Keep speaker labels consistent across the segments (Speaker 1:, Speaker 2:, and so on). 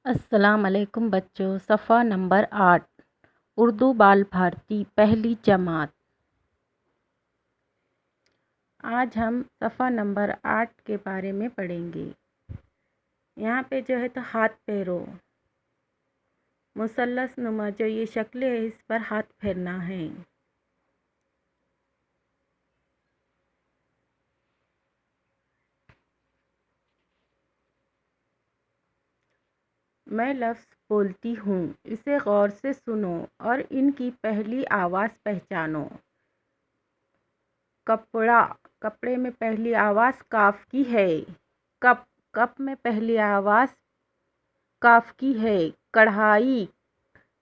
Speaker 1: अस्सलाम वालेकुम बच्चों। सफ़ा नंबर 8 उर्दू बाल भारती पहली जमात। आज हम सफ़ा नंबर 8 के बारे में पढ़ेंगे। यहाँ पे जो है तो हाथ पैरों मुसल्लस नुमा जो ये शक्लें है इस पर हाथ फेरना है। मैं लफ्ज़ बोलती हूँ, इसे गौर से सुनो और इनकी पहली आवाज़ पहचानो। कपड़ा, कपड़े में पहली आवाज़ काफ की है। कप, कप में पहली आवाज़ काफ की है। कढ़ाई,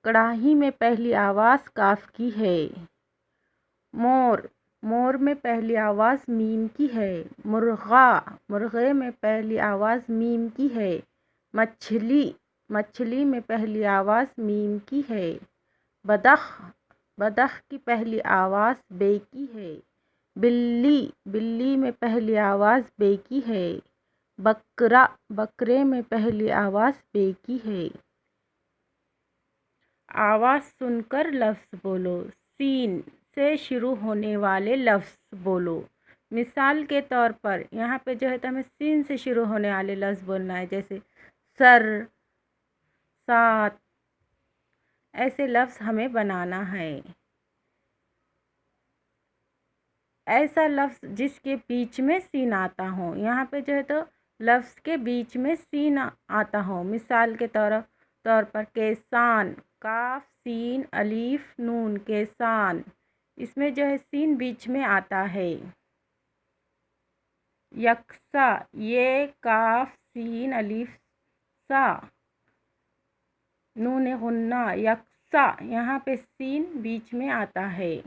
Speaker 1: कढ़ाई में पहली आवाज़ काफ की है। मोर, मोर में पहली आवाज़ मीम की है। मुर्गा, मुर्गे में पहली आवाज़ मीम की है। मछली, मछली में पहली आवाज़ मीम की है। बदख, बदख की पहली आवाज़ बे की है। बिल्ली, बिल्ली में पहली आवाज़ बे की है। बकरा, बकरे में पहली आवाज़ बे की है। आवाज़ सुनकर लफ्ज़ बोलो। सीन से शुरू होने वाले लफ्ज़ बोलो। मिसाल के तौर पर यहाँ पे जो है तो हमें सीन से शुरू होने वाले लफ्ज़ बोलना है, जैसे सर, साथ, ऐसे लफ्ज़ हमें बनाना है। ऐसा लफ्ज़ जिसके बीच में सीन आता हो। यहाँ पे जो है तो लफ्ज़ के बीच में सीन आता हो। मिसाल के तौर पर केसान, काफ सीन अलीफ नून, केसान, इसमें जो है सीन बीच में आता है। यकसा, ये काफ सीन अलीफ सा, नून गुन्ना, यकसा, यहाँ पे सीन बीच में आता है।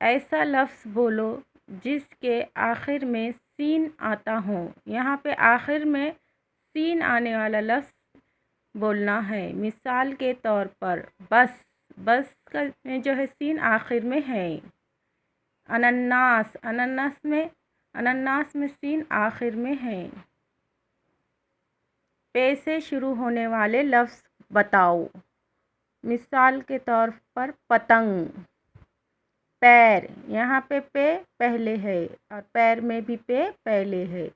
Speaker 1: ऐसा लफ्ज़ बोलो जिसके आखिर में सीन आता हो। यहाँ पे आखिर में सीन आने वाला लफ्ज़ बोलना है। मिसाल के तौर पर बस, बस का में जो है सीन आखिर में है। अनन्नास, अनन्नास में सीन आखिर में है। पे से शुरू होने वाले लफ्ज़ बताओ। मिसाल के तौर पर पतंग, पैर, यहाँ पे पहले है और पैर में भी पहले है।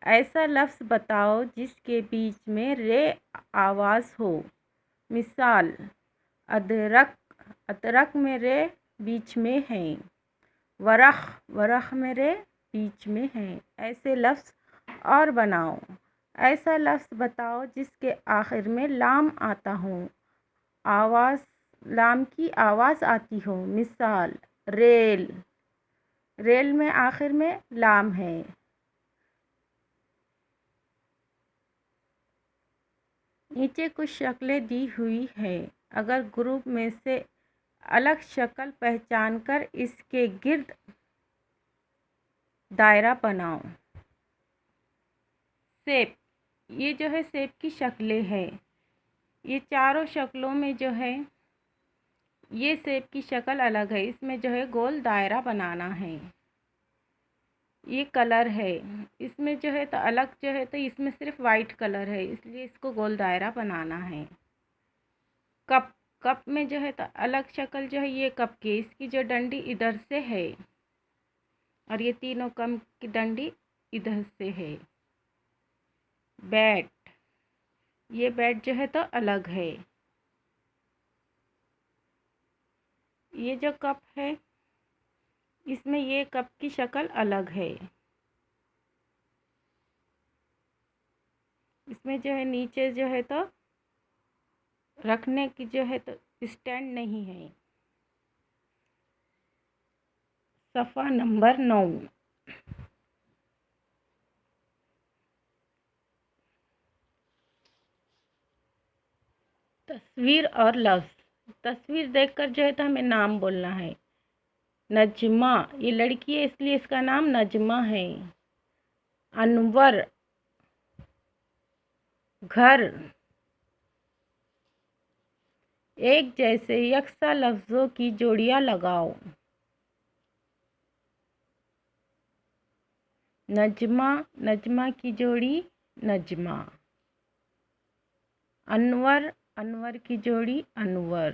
Speaker 1: ऐसा लफ्ज़ बताओ जिसके बीच में रे आवाज़ हो। मिसाल अदरक, अदरक में रे बीच में है। वरख, वरख में रे बीच में है। ऐसे लफ्ज़ और बनाओ। ऐसा लफ्ज़ बताओ जिसके आखिर में लाम आता हो, आवाज़, लाम की आवाज़ आती हो। मिसाल रेल, रेल में आखिर में लाम है। नीचे कुछ शक्लें दी हुई है। अगर ग्रुप में से अलग शक्ल पहचान कर इसके गिर्द दायरा बनाओ। सेब, ये जो है सेब की शक्लें हैं। ये चारों शक्लों में जो है ये सेब की शक्ल अलग है। इसमें जो है गोल दायरा बनाना है। ये कलर है, इसमें जो है तो अलग जो है तो इसमें सिर्फ वाइट कलर है, इसलिए इसको गोल दायरा बनाना है। कप, कप में जो है तो अलग शक्ल जो है ये कप की, इसकी जो डंडी इधर से है और ये तीनों कप की डंडी इधर से है। बैट, ये बैट जो है तो अलग है। ये जो कप है इसमें ये कप की शक्ल अलग है। इसमें जो है नीचे जो है तो रखने की जो है तो स्टैंड नहीं है। सफ़ा नंबर 9। तस्वीर और लफ्ज़। तस्वीर देखकर जो है तो हमें नाम बोलना है। नजमा, ये लड़की है इसलिए इसका नाम नजमा है। अनवर, घर, एक जैसे यकसा लफ्ज़ों की जोड़ियाँ लगाओ। नजमा, नजमा की जोड़ी नजमा। अनवर, अनवर की जोड़ी अनवर।